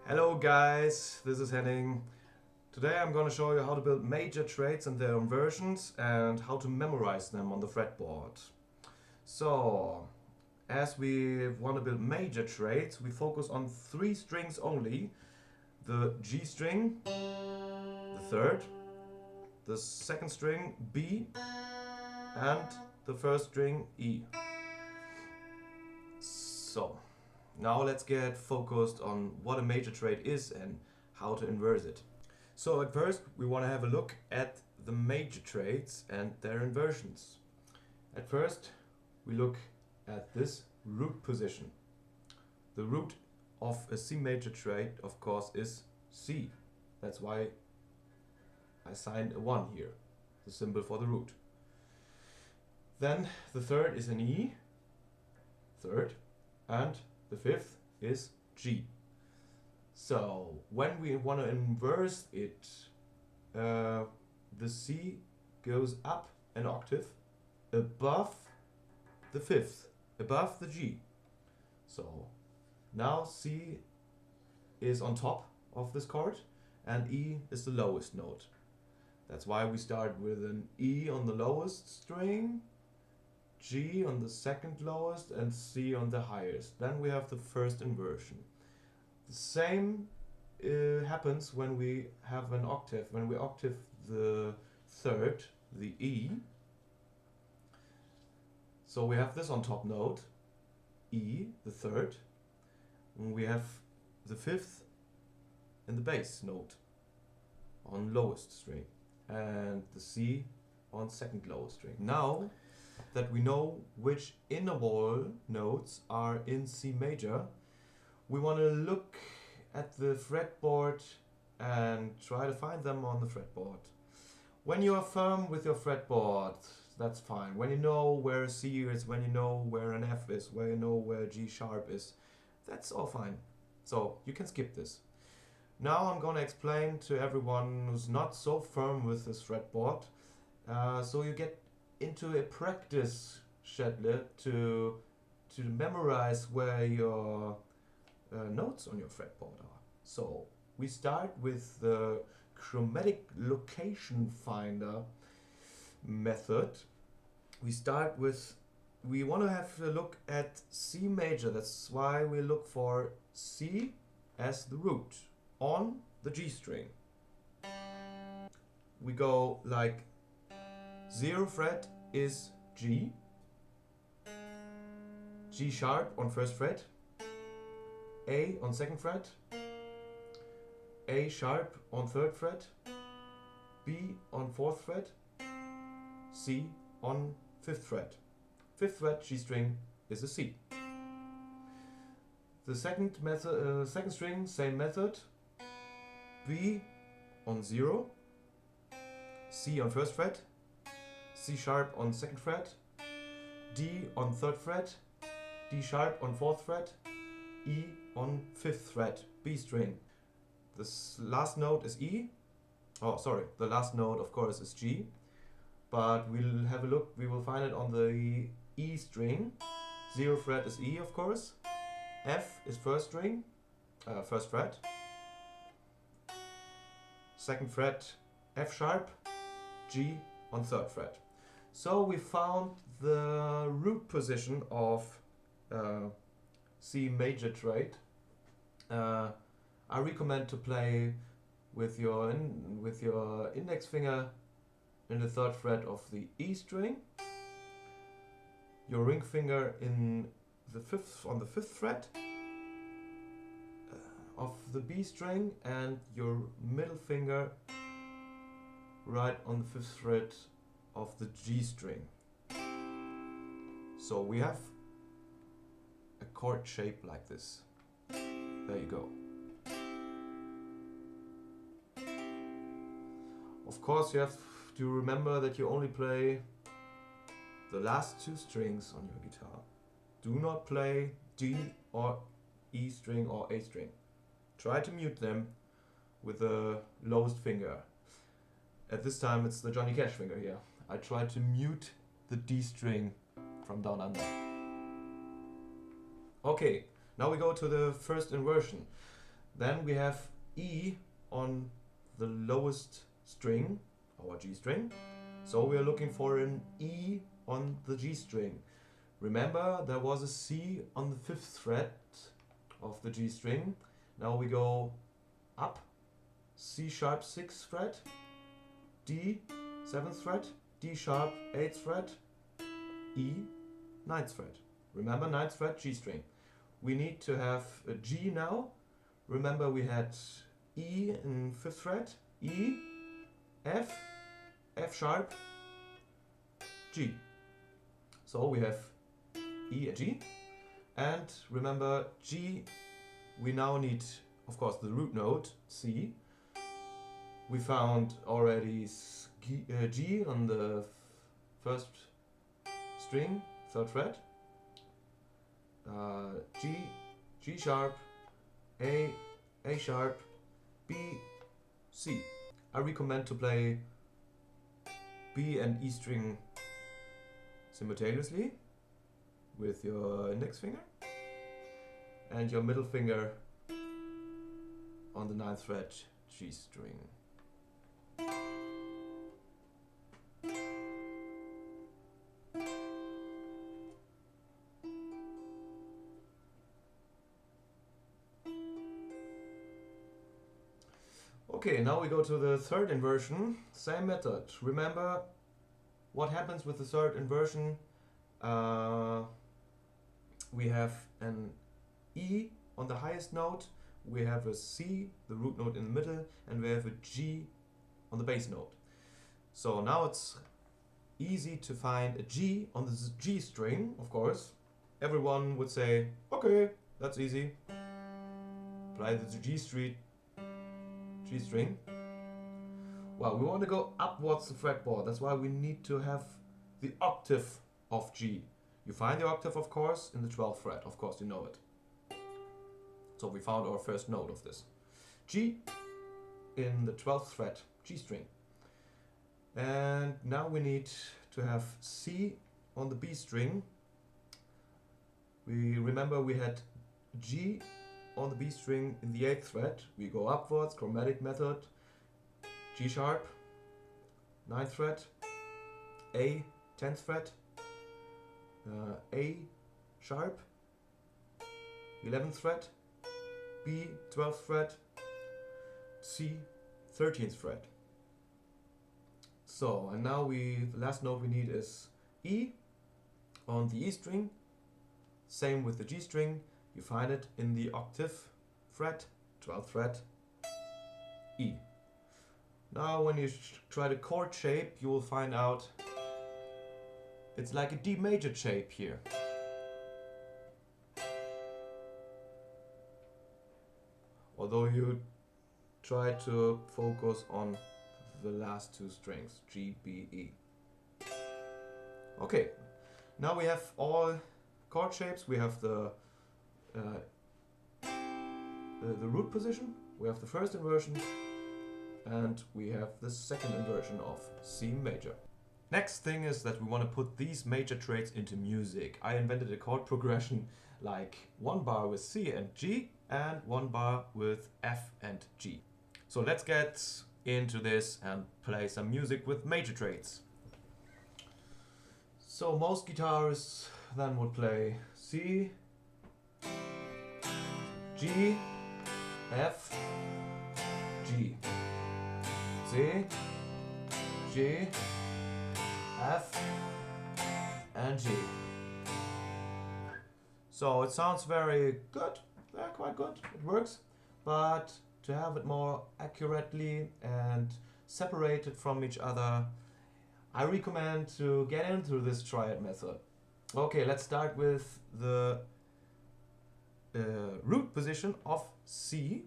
Hello guys, this is Henning. Today I'm going to show you how to build major trades and their inversions and how to memorize them on the fretboard. So, as we want to build major trades, we focus on 3 strings only. The G string, the third, the second string B, and the first string E. So, now let's get focused on what a major trade is and how to inverse it. So at first we want to have a look at the major trades and their inversions. At first we look at this root position. The root of a C major trade, of course, is C. That's why I signed a 1 here, the symbol for the root. Then the third is an E, third, and the fifth is G. So when we want to inverse it, the C goes up an octave above the fifth, above the G. So now C is on top of this chord and E is the lowest note. That's why we start with an E on the lowest string, G on the second lowest and C on the highest. Then we have the first inversion. The same happens when we have an octave. When we octave the third, the E. So we have this on top note, E, the third. And we have the fifth in the bass note on lowest string. And the C on second lowest string. Now that we know which interval notes are in C major, we want to look at the fretboard and try to find them on the fretboard. When you are firm with your fretboard, that's fine. When you know where a C is, when you know where an F is, where you know where G sharp is, that's all fine. So you can skip this. Now I'm going to explain to everyone who's not so firm with this fretboard, so you get into a practice schedule to memorize where your notes on your fretboard are. So we start with the chromatic location finder method. We want to have a look at C major. That's why we look for C as the root on the G string. We go like 0 fret is G, G sharp on first fret, A on second fret, A sharp on third fret, B on fourth fret, C on fifth fret. Fifth fret G string is a C. The second method, second string, same method. B on 0, C on first fret, C sharp on second fret, D on third fret, D sharp on fourth fret, E on fifth fret, B string. This last note is E. Oh, sorry, the last note of course is G, but we'll have a look, we will find it on the E string. 0 fret is E of course, F is first string, first fret, second fret F sharp, G on third fret. So we found the root position of C major trade. I recommend to play with your index finger in the third fret of the E string, your ring finger in the on the fifth fret of the B string, and your middle finger right on the fifth fret of the G string. So we have a chord shape like this. There you go. Of course you have to remember that you only play the last 2 strings on your guitar. Do not play D or E string or A string. Try to mute them with the lowest finger. At this time it's the Johnny Cash finger here. I try to mute the D string from down under. Okay, now we go to the first inversion. Then we have E on the lowest string, our G string. So we are looking for an E on the G string. Remember, there was a C on the 5th fret of the G string. Now we go up, C sharp 6th fret, D 7th fret, D sharp 8th fret, E 9th fret. Remember, 9th fret, G string. We need to have a G now. Remember, we had E in 5th fret, E, F, F sharp, G. So we have E and G. And remember, G, we now need, of course, the root note, C. We found already G on the first string, 3rd fret. G, G sharp, A sharp, B, C. I recommend to play B and E string simultaneously with your index finger and your middle finger on the 9th fret G string. Okay, now we go to the 3rd inversion. Same method. Remember what happens with the 3rd inversion. We have an E on the highest note, we have a C, the root note in the middle, and we have a G on the bass note. So now it's easy to find a G on the G string, of course. Everyone would say, okay, that's easy. Play the G string. Well, we want to go upwards the fretboard. That's why we need to have the octave of G. You find the octave, of course, in the 12th fret. Of course, you know it. So we found our first note of this. G in the 12th fret, G string. And now we need to have C on the B string. We remember we had G on the B string in the 8th fret. We go upwards, chromatic method, G sharp, 9th fret, A, 10th fret, A sharp, 11th fret, B, 12th fret, C, 13th fret. So, and now the last note we need is E on the E string. Same with the G string. You find it in the octave fret, 12th fret, E. Now when you try the chord shape, you will find out it's like a D major shape here. Although you try to focus on the last two strings, G, B, E. Okay, now we have all chord shapes. We have the root position, we have the first inversion, and we have the second inversion of C major. Next thing is that we want to put these major traits into music. I invented a chord progression like 1 bar with C and G and 1 bar with F and G. So let's get into this and play some music with major traits. So most guitarists then would play C, G, F, G, C, G, F, and G. So it sounds very good, quite good, it works, but to have it more accurately and separated from each other, I recommend to get into this triad method. Okay, let's start with the root position of C.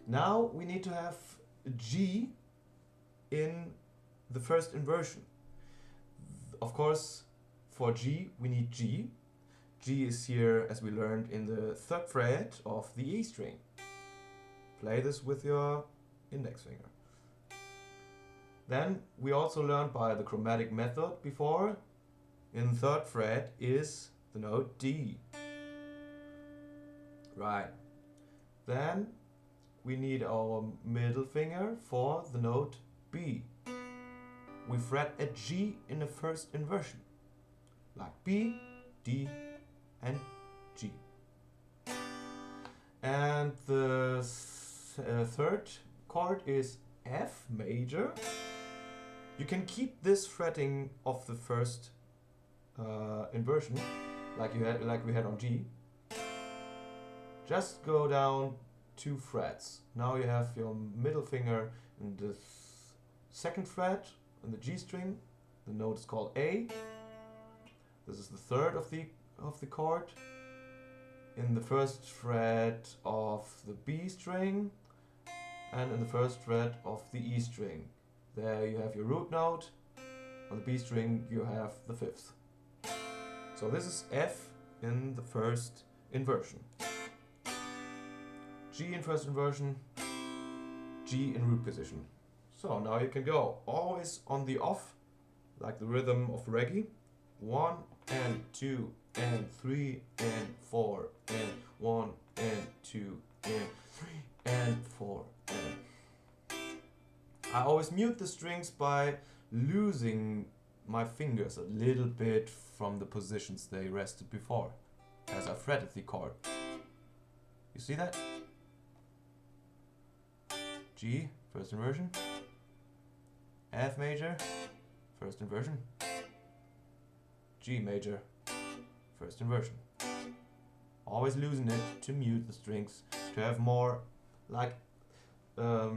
Now we need to have G in the first inversion. Of course, for G we need G. G is here, as we learned, in the 3rd fret of the E string. Play this with your index finger. Then we also learned by the chromatic method before, in 3rd fret is the note D. Right. Then we need our middle finger for the note B. We fret a G in the first inversion, like B, D, and G. And the third chord is F major. You can keep this fretting of the first inversion, like we had on G. Just go down 2 frets. Now you have your middle finger in the second fret on the G string. The note is called A. This is the third of the chord. In the first fret of the B string, and in the first fret of the E string. There you have your root note. On the B string you have the 5th. So this is F in the first inversion. G in first inversion, G in root position. So now you can go always on the off, like the rhythm of reggae. 1 and 2 and 3 and 4 and 1 and 2 and 3 and 4 and. I always mute the strings by losing my fingers a little bit from the positions they rested before, as I fretted the chord. You see that? G, first inversion. F major, first inversion. G major, first inversion. Always losing it to mute the strings, to have more, like, a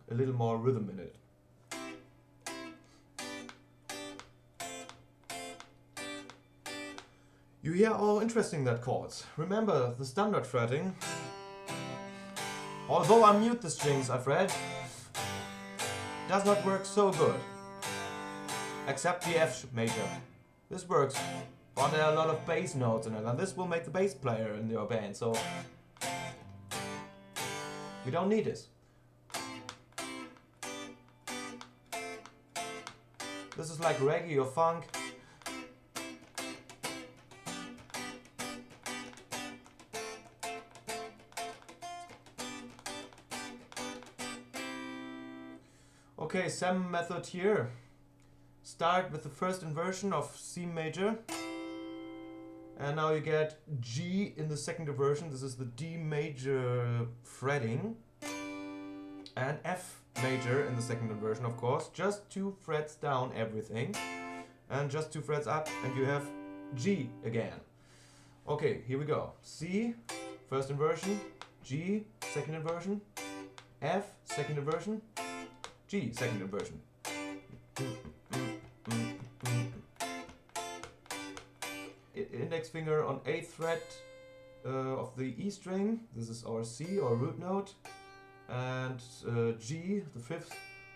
little more rhythm in it. You hear how interesting that chords. Remember the standard fretting. Although I mute the strings I fret, does not work so good. Except the F major. This works, but there are a lot of bass notes in it, and this will make the bass player in your band, so we don't need this. This is like reggae or funk. Okay, same method here. Start with the first inversion of C major. And now you get G in the second inversion. This is the D major fretting. And F major in the second inversion, of course. Just 2 frets down everything. And just 2 frets up, and you have G again. Okay, here we go. C, first inversion. G, second inversion. F, second inversion. G, second inversion. Index finger on 8th fret of the E string. This is our C or root note. And G, the 5th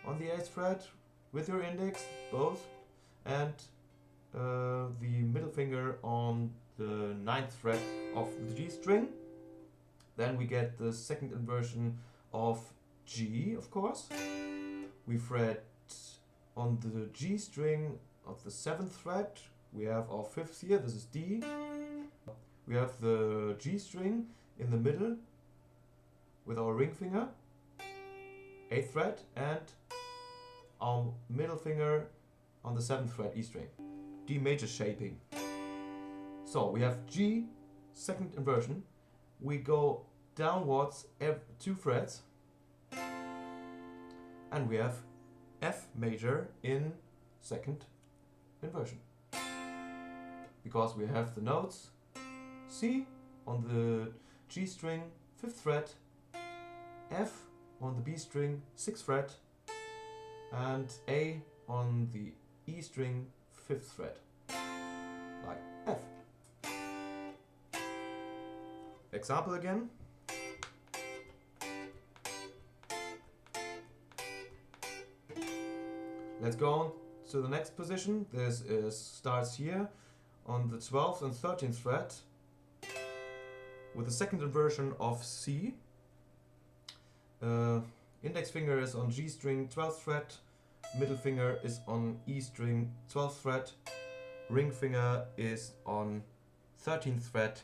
on the 8th fret with your index, both. And the middle finger on the 9th fret of the G string. Then we get the second inversion of G, of course. We fret on the G string of the 7th fret. We have our 5th here, this is D. We have the G string in the middle with our ring finger, 8th fret, and our middle finger on the 7th fret E string. D major shaping. So we have G, second inversion. We go downwards 2 frets. And we have F major in second inversion. Because we have the notes C on the G string, 5th fret, F on the B string, 6th fret, and A on the E string, 5th fret, like F. Example again. Let's go on to the next position. This starts here on the 12th and 13th fret with the second inversion of C. Index finger is on G string, 12th fret. Middle finger is on E string, 12th fret. Ring finger is on 13th fret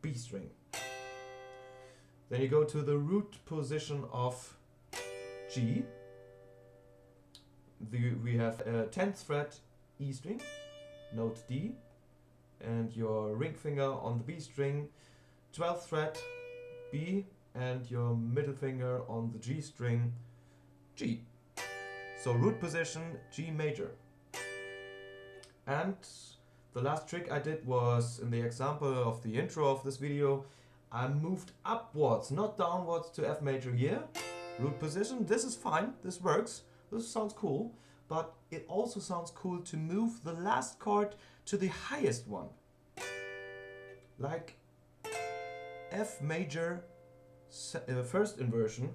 B string. Then you go to the root position of G. We have 10th fret E string, note D, and your ring finger on the B string, 12th fret B, and your middle finger on the G string, G. So root position G major. And the last trick I did was, in the example of the intro of this video, I moved upwards, not downwards, to F major here. Root position, this is fine, this works, this sounds cool, but it also sounds cool to move the last chord to the highest one. Like F major first inversion,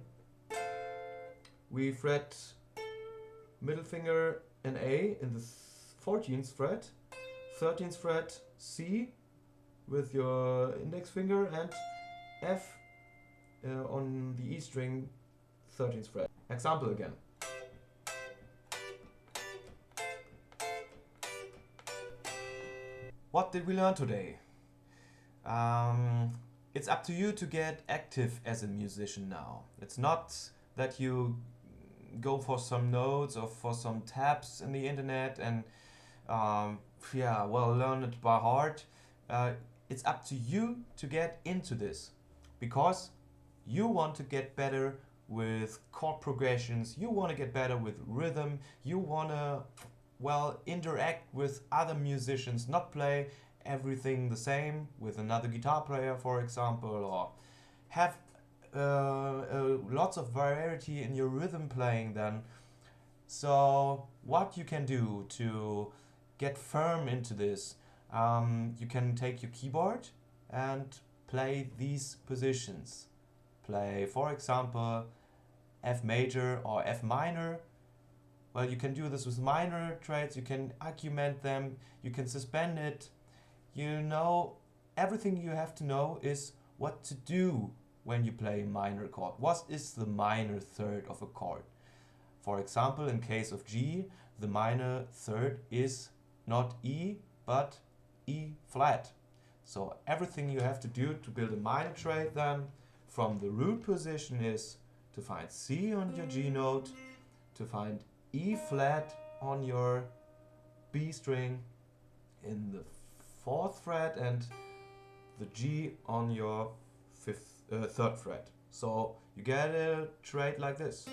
we fret middle finger and A in the 14th fret, 13th fret C with your index finger, and F on the E string, 13th fret. Example again. What did we learn today? It's up to you to get active as a musician now. It's not that you go for some notes or for some tabs in the internet and learn it by heart. It's up to you to get into this, because you want to get better with chord progressions, you want to get better with rhythm, you want to interact with other musicians, not play everything the same with another guitar player, for example, or have lots of variety in your rhythm playing then. So what you can do to get firm into this, you can take your keyboard and play these positions. Play, for example, F major or F minor. Well, you can do this with minor trades, you can augment them, you can suspend it. You know, everything you have to know is what to do when you play a minor chord. What is the minor third of a chord? For example, in case of G, the minor third is not E, but E flat. So everything you have to do to build a minor trade then from the root position is to find C on your G note, to find E flat on your B string in the 4th fret, and the G on your 3rd fret. So you get a trade like this.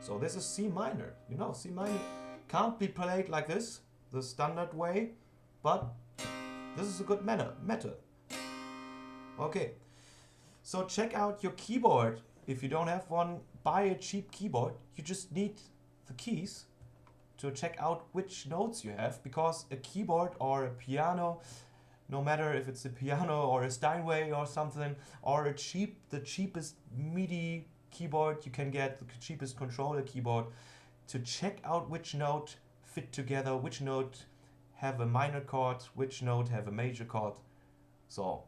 So this is C minor. You know, C minor can't be played like this, the standard way, but this is a good method. Okay, so check out your keyboard. If you don't have one, buy a cheap keyboard. You just need the keys to check out which notes you have, because a keyboard or a piano, no matter if it's a piano or a Steinway or something, or the cheapest MIDI keyboard you can get, the cheapest controller keyboard, to check out which note fit together, which note have a minor chord, which note have a major chord. So,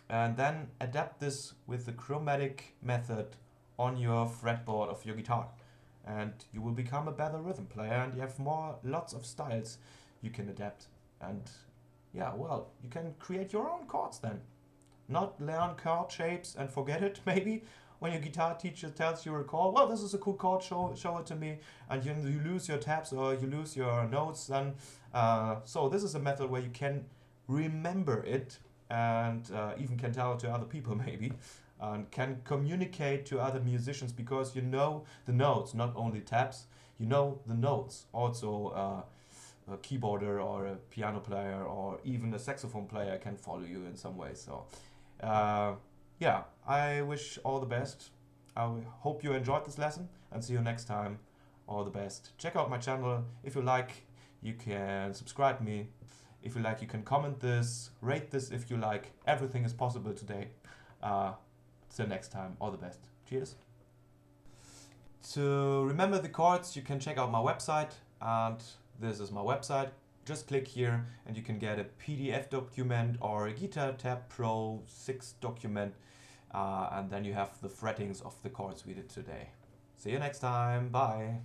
and then adapt this with the chromatic method on your fretboard of your guitar, and you will become a better rhythm player, and you have lots of styles you can adapt. And yeah, well, you can create your own chords then. Not learn chord shapes and forget it, maybe. When your guitar teacher tells you a chord, well, this is a cool chord, show it to me, and you lose your tabs or you lose your notes then. So this is a method where you can remember it, and even can tell it to other people maybe, and can communicate to other musicians, because you know the notes, not only tabs, you know the notes. Also a keyboarder or a piano player or even a saxophone player can follow you in some way. So yeah, I wish all the best. I hope you enjoyed this lesson, and see you next time. All the best. Check out my channel. If you like, you can subscribe me. If you like, you can comment this, rate this if you like. Everything is possible today. Till next time, all the best. Cheers. To remember the chords, you can check out my website, and this is my website. Just click here and you can get a PDF document or a Guitar Tab Pro 6 document, and then you have the frettings of the chords we did today. See you next time. Bye.